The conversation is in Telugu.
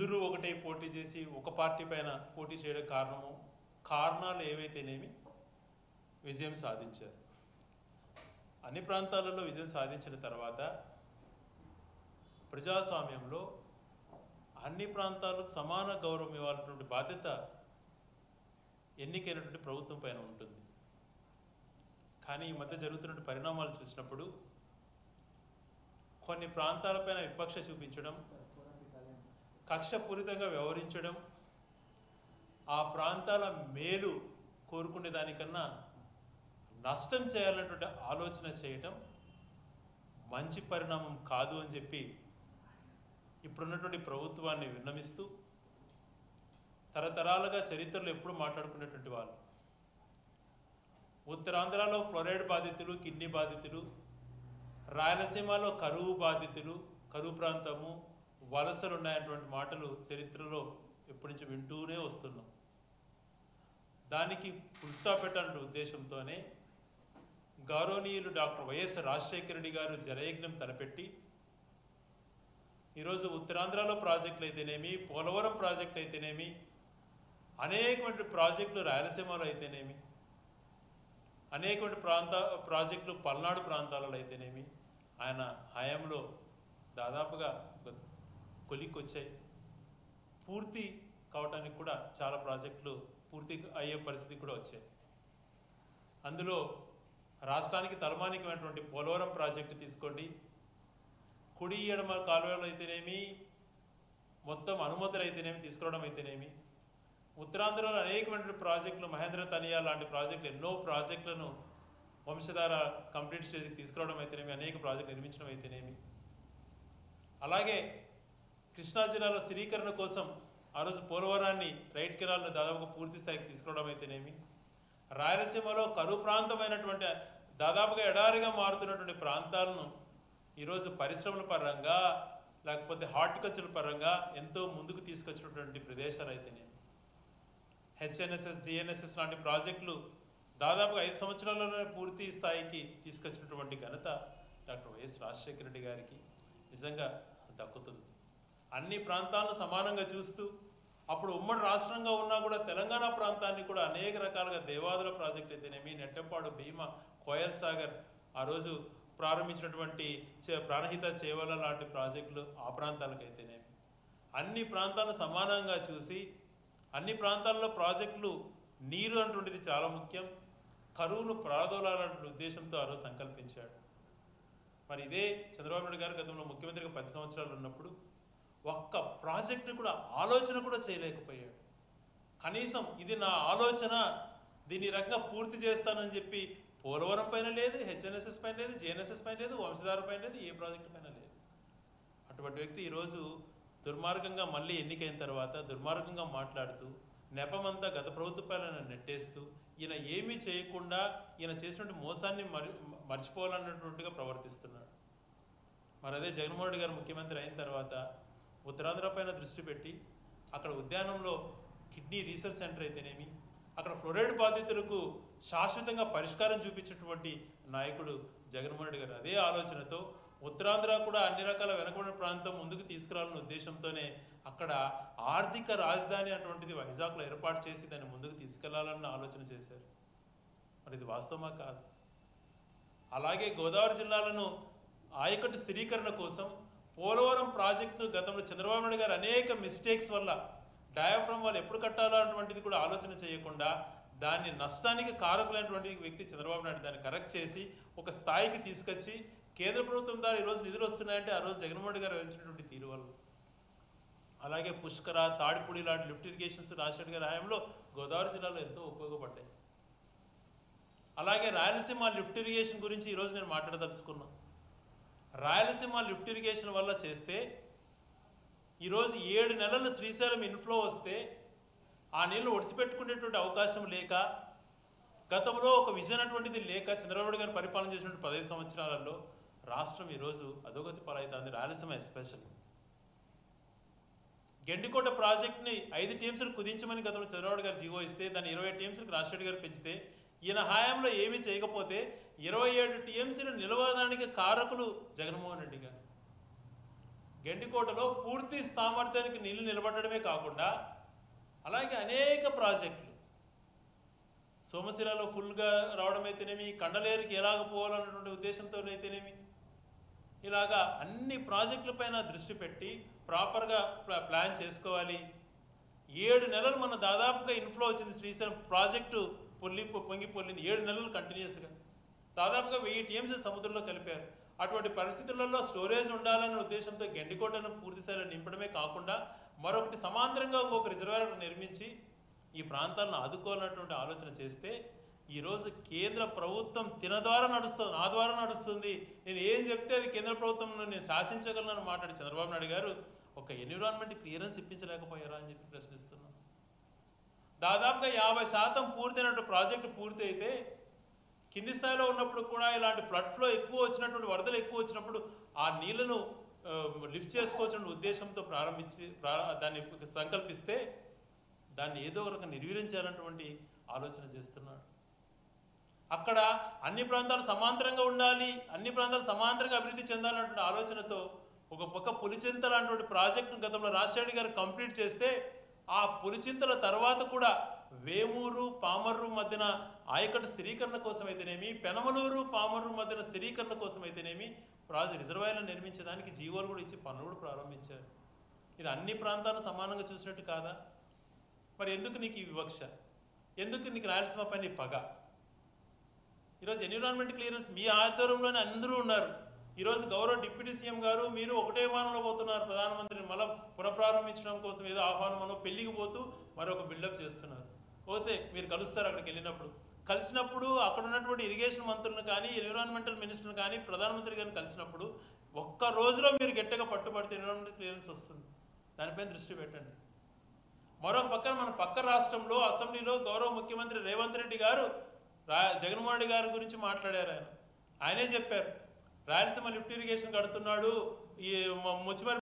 అందరూ ఒకటే పోటీ చేసి ఒక పార్టీ పైన పోటీ చేయడం కారణాలు ఏవైతేనేమి విజయం సాధించారు. అన్ని ప్రాంతాలలో విజయం సాధించిన తర్వాత ప్రజాస్వామ్యంలో అన్ని ప్రాంతాలకు సమాన గౌరవం ఇవ్వాలన్నటువంటి బాధ్యత ఎన్నికైనటువంటి ప్రభుత్వం పైన ఉంటుంది. కానీ ఈ మధ్య జరుగుతున్న పరిణామాలు చూసినప్పుడు కొన్ని ప్రాంతాలపైన విపక్ష చూపించడం, కక్షపూరితంగా వ్యవహరించడం, ఆ ప్రాంతాల మేలు కోరుకునే దానికన్నా నష్టం చేయాలన్నటువంటి ఆలోచన చేయటం మంచి పరిణామం కాదు అని చెప్పి ఇప్పుడున్నటువంటి ప్రభుత్వాన్ని విన్నవిస్తూ, తరతరాలుగా చరిత్రలో ఎప్పుడు మాట్లాడుకునేటువంటి వాళ్ళు ఉత్తరాంధ్రలో ఫ్లోరైడ్ బాధితులు, కిడ్నీ బాధితులు, రాయలసీమలో కరువు బాధితులు, కరువు ప్రాంతము, వలసలు ఉన్నాయన్నటువంటి మాటలు చరిత్రలో ఎప్పటి నుంచి వింటూనే వస్తున్నాం. దానికి ఫుల్ స్టాప్ పెట్టాలనే ఉద్దేశంతోనే గౌరవనీయులు డాక్టర్ వైఎస్ రాజశేఖర రెడ్డి గారు జలయజ్ఞం తలపెట్టి ఈరోజు ఉత్తరాంధ్రలో ప్రాజెక్టులు అయితేనేమి, పోలవరం ప్రాజెక్టు అయితేనేమి, అనేకమైన ప్రాజెక్టులు రాయలసీమలో అయితేనేమి, అనేకమైన ప్రాజెక్టులు పల్నాడు ప్రాంతాలలో అయితేనేమి ఆయన హయాంలో దాదాపుగా కొలిక్కొచ్చాయి. పూర్తి కావటానికి కూడా చాలా ప్రాజెక్టులు పూర్తి అయ్యే పరిస్థితి కూడా వచ్చాయి. అందులో రాష్ట్రానికి తలమానికమైనటువంటి పోలవరం ప్రాజెక్టు తీసుకోండి, కుడి ఎడమ కాలువలు అయితేనేమి, మొత్తం అనుమతులు అయితేనేమి తీసుకురావడం అయితేనేమి, ఉత్తరాంధ్రలో అనేకమైన ప్రాజెక్టులు, మహేంద్ర తనియా లాంటి ప్రాజెక్టులు, ఎన్నో ప్రాజెక్టులను వంశధార కంప్లీట్ స్టేజ్కి తీసుకురావడం అయితేనేమి, అనేక ప్రాజెక్టులు నిర్మించడం అయితేనేమి, అలాగే కృష్ణా జిల్లాలో స్థిరీకరణ కోసం ఆ రోజు పోలవరాన్ని రైట్ కెనాల్ను దాదాపుగా పూర్తి స్థాయికి తీసుకురావడం అయితేనేమి, రాయలసీమలో కరువు ప్రాంతమైనటువంటి దాదాపుగా ఎడారిగా మారుతున్నటువంటి ప్రాంతాలను ఈరోజు పరిశ్రమల పరంగా లేకపోతే హార్టికల్చర్ పరంగా ఎంతో ముందుకు తీసుకొచ్చినటువంటి ప్రదేశాలు అయితేనేమి, హెచ్ఎన్ఎస్ఎస్, జిఎన్ఎస్ఎస్ లాంటి ప్రాజెక్టులు దాదాపుగా 5 సంవత్సరాల్లోనే పూర్తి స్థాయికి తీసుకొచ్చినటువంటి ఘనత డాక్టర్ వైఎస్ రాజశేఖర రెడ్డి గారికి నిజంగా దక్కుతుంది. అన్ని ప్రాంతాలను సమానంగా చూస్తూ అప్పుడు ఉమ్మడి రాష్ట్రంగా ఉన్నా కూడా తెలంగాణ ప్రాంతాన్ని కూడా అనేక రకాలుగా దేవాదుల ప్రాజెక్ట్ అయితేనేమి, నెట్టెంపాడు, భీమా, కోయల్ సాగర్, ఆ రోజు ప్రారంభించినటువంటి ప్రాణహిత చేవల లాంటి ప్రాజెక్టులు ఆ ప్రాంతాలకైతేనేమి అన్ని ప్రాంతాలను సమానంగా చూసి అన్ని ప్రాంతాల్లో ప్రాజెక్టులు నీరు అంటుండేది చాలా ముఖ్యం, కరువును ప్రాదోలాలనే ఉద్దేశంతో ఆ రోజు సంకల్పించాడు. మరి ఇదే చంద్రబాబు నాయుడు గారు గతంలో ముఖ్యమంత్రిగా 10 సంవత్సరాలు ఉన్నప్పుడు ఒక్క ప్రాజెక్టు కూడా ఆలోచన కూడా చేయలేకపోయాడు. కనీసం ఇది నా ఆలోచన, దీన్ని రకంగా పూర్తి చేస్తానని చెప్పి పోలవరం పైన లేదు, హెచ్ఎన్ఎస్ఎస్ పైన లేదు, జిఎన్ఎస్ఎస్ పైన లేదు, వంశధార పైన లేదు, ఏ ప్రాజెక్టు పైన లేదు. అటువంటి వ్యక్తి ఈరోజు దుర్మార్గంగా మళ్ళీ ఎన్నికైన తర్వాత దుర్మార్గంగా మాట్లాడుతూ నెపమంతా గత ప్రభుత్వాలను నెట్టేస్తూ ఈయన ఏమీ చేయకుండా ఈయన చేసినటువంటి మోసాన్ని మర్చిపోవాలన్నట్టుగా ప్రవర్తిస్తున్నాడు. మరి అదే జగన్మోహన్ రెడ్డి గారు ముఖ్యమంత్రి అయిన తర్వాత ఉత్తరాంధ్ర పైన దృష్టి పెట్టి అక్కడ ఉద్యానంలో కిడ్నీ రీసెర్చ్ సెంటర్ అయితేనేమి, అక్కడ ఫ్లోరైడ్ బాధితులకు శాశ్వతంగా పరిష్కారం చూపించినటువంటి నాయకుడు జగన్మోహన్ రెడ్డి గారు. అదే ఆలోచనతో ఉత్తరాంధ్ర కూడా అన్ని రకాల వెనుకబడిన ప్రాంతం ముందుకు తీసుకురావాలనే ఉద్దేశంతోనే అక్కడ ఆర్థిక రాజధాని అటువంటిది వైజాగ్లో ఏర్పాటు చేసి దాన్ని ముందుకు తీసుకెళ్లాలన్న ఆలోచన చేశారు. మరి ఇది వాస్తవమా కాదు? అలాగే గోదావరి జిల్లాలను ఆయకట్టు స్థిరీకరణ కోసం పోలవరం ప్రాజెక్టు గతంలో చంద్రబాబు నాయుడు గారు అనేక మిస్టేక్స్ వల్ల డయాఫ్రమ్ వాళ్ళు ఎప్పుడు కట్టాలో అటువంటిది కూడా ఆలోచన చేయకుండా దాన్ని నష్టానికి కారకులైనటువంటి వ్యక్తి చంద్రబాబు నాయుడు దాన్ని కరెక్ట్ చేసి ఒక స్థాయికి తీసుకొచ్చి కేంద్ర ప్రభుత్వం ద్వారా ఈరోజు నిధులు వస్తున్నాయంటే ఆ రోజు జగన్మోహన్ రెడ్డి గారు వహించినటువంటి తీరు వల్ల. అలాగే పుష్కర, తాడిపూడి లాంటి లిఫ్ట్ ఇరిగేషన్స్ రాజశేఖర్ గారి హయాంలో గోదావరి జిల్లాలో ఎంతో ఉపయోగపడ్డాయి. అలాగే రాయలసీమ లిఫ్ట్ ఇరిగేషన్ గురించి ఈరోజు నేను మాట్లాడదలుచుకున్నాను. రాయలసీమ లిఫ్ట్ ఇరిగేషన్ వల్ల చేస్తే ఈరోజు 7 నెలలు శ్రీశైలం ఇన్ఫ్లో వస్తే ఆ నీళ్లు ఒడిసిపెట్టుకునేటువంటి అవకాశం లేక, గతంలో ఒక విజన్ అటువంటిది లేక చంద్రబాబు గారు పరిపాలన చేసినటువంటి 15 సంవత్సరాలలో రాష్ట్రం ఈరోజు అధోగతి పాలవుతుంది. రాయలసీమ ఎస్పెషల్ గెండికోట ప్రాజెక్ట్ని 5 టీఎంసీలు కుదించమని గతంలో చంద్రబాబు గారు జీవో ఇస్తే దాన్ని 20 టీఎంసీలకు రాజశేఖర్ గారు పెంచితే ఈయన హయాంలో ఏమీ చేయకపోతే 27 టీఎంసీలు నిలవడానికి కారకులు జగన్మోహన్ రెడ్డి గారు. గెండికోటలో పూర్తి సామర్థ్యానికి నీళ్లు నిలబడమే కాకుండా అలాగే అనేక ప్రాజెక్టులు సోమశిలలో ఫుల్గా రావడం అయితేనేమి, కండలేరుకి ఎలాగ పోవాలన్నటువంటి ఉద్దేశంతో అయితేనేమి, ఇలాగా అన్ని ప్రాజెక్టులపైన దృష్టి పెట్టి ప్రాపర్గా ప్లాన్ చేసుకోవాలి. 7 నెలలు మన దాదాపుగా ఇన్ఫ్లో వచ్చింది. శ్రీశైలం ప్రాజెక్టు పొంగి పొల్లింది 7 నెలలు కంటిన్యూస్గా. దాదాపుగా 1000 టీఎంసీ సముద్రంలో కలిపారు. అటువంటి పరిస్థితులలో స్టోరేజ్ ఉండాలన్న ఉద్దేశంతో గెండికోటను పూర్తిస్థాయిలో నింపడమే కాకుండా మరొకటి సమాంతరంగా ఇంకొక రిజర్వాయర్ నిర్మించి ఈ ప్రాంతాలను ఆదుకోవాలన్నటువంటి ఆలోచన చేస్తే ఈరోజు కేంద్ర ప్రభుత్వం తిన ద్వారా నడుస్తుంది, నా ద్వారా నడుస్తుంది, నేను ఏం చెప్తే అది కేంద్ర ప్రభుత్వం నేను శాసించగలను మాట్లాడి చంద్రబాబు నాయుడు గారు ఒక ఎన్విరాన్మెంట్ క్లియరెన్స్ ఇప్పించలేకపోయారా అని చెప్పి ప్రశ్నిస్తున్నాం. దాదాపుగా 50% పూర్తయినటువంటి ప్రాజెక్టు పూర్తి అయితే కింది స్థాయిలో ఉన్నప్పుడు కూడా ఇలాంటి ఫ్లడ్ ఫ్లో ఎక్కువ వచ్చినటువంటి, వరదలు ఎక్కువ వచ్చినప్పుడు ఆ నీళ్లను లిఫ్ట్ చేసుకోవాల్సిన ఉద్దేశంతో దాన్ని సంకల్పిస్తే దాన్ని ఏదో ఒక రకంగా నిర్వీర్యం ఆలోచన చేస్తున్నాడు. అక్కడ అన్ని ప్రాంతాలు సమాంతరంగా ఉండాలి, అన్ని ప్రాంతాలు సమాంతరంగా అభివృద్ధి చెందాలన్నటువంటి ఆలోచనతో ఒక పక్క పులిచింత లాంటి ప్రాజెక్టును గతంలో రాజశేఖర్ గారు కంప్లీట్ చేస్తే ఆ పులిచింతల తర్వాత కూడా వేమూరు పామర్రు మధ్యన ఆయకట్టు స్థిరీకరణ కోసం అయితేనేమి, పెనమలూరు పామర్రు మధ్యన స్థిరీకరణ కోసం అయితేనేమి రిజర్వాయర్లు నిర్మించడానికి జీవోలు కూడా ఇచ్చి పనులు కూడా ప్రారంభించారు. ఇది అన్ని ప్రాంతాలను సమానంగా చూసినట్టు కాదా? మరి ఎందుకు నీకు ఈ వివక్ష? ఎందుకు నీకు రాయలసీమ పైన ఈ పగ? ఈరోజు ఎన్విరాన్మెంట్ క్లియరెన్స్ మీ ఆధ్వర్యంలోనే అందరూ ఉన్నారు. ఈరోజు గౌరవ డిప్యూటీ సీఎం గారు మీరు ఒకటే విమానంలో పోతున్నారు, ప్రధానమంత్రిని మళ్ళీ పునఃప్రారంభించడం కోసం ఏదో ఆహ్వానమనో పెళ్లికి పోతూ మరొక బిల్డప్ చేస్తున్నారు. పోతే మీరు కలుస్తారు, అక్కడికి కలిసినప్పుడు అక్కడ ఉన్నటువంటి ఇరిగేషన్ మంత్రులను కానీ, ఎన్విరాన్మెంటల్ మినిస్టర్ని కానీ, ప్రధానమంత్రి గారిని కలిసినప్పుడు ఒక్క రోజులో మీరు గట్టిగా పట్టుబడితే ఎన్విరాన్మెంటల్ క్లియరెన్స్ వస్తుంది. దానిపైన దృష్టి పెట్టండి. మరొక పక్కన మన పక్క రాష్ట్రంలో అసెంబ్లీలో గౌరవ ముఖ్యమంత్రి రేవంత్ రెడ్డి గారు జగన్మోహన్ రెడ్డి గారి గురించి మాట్లాడారు. ఆయనే చెప్పారు రాయలసీమ లిఫ్ట్ ఇరిగేషన్ కడుతున్నాడు, ఈ ముచ్చిమరి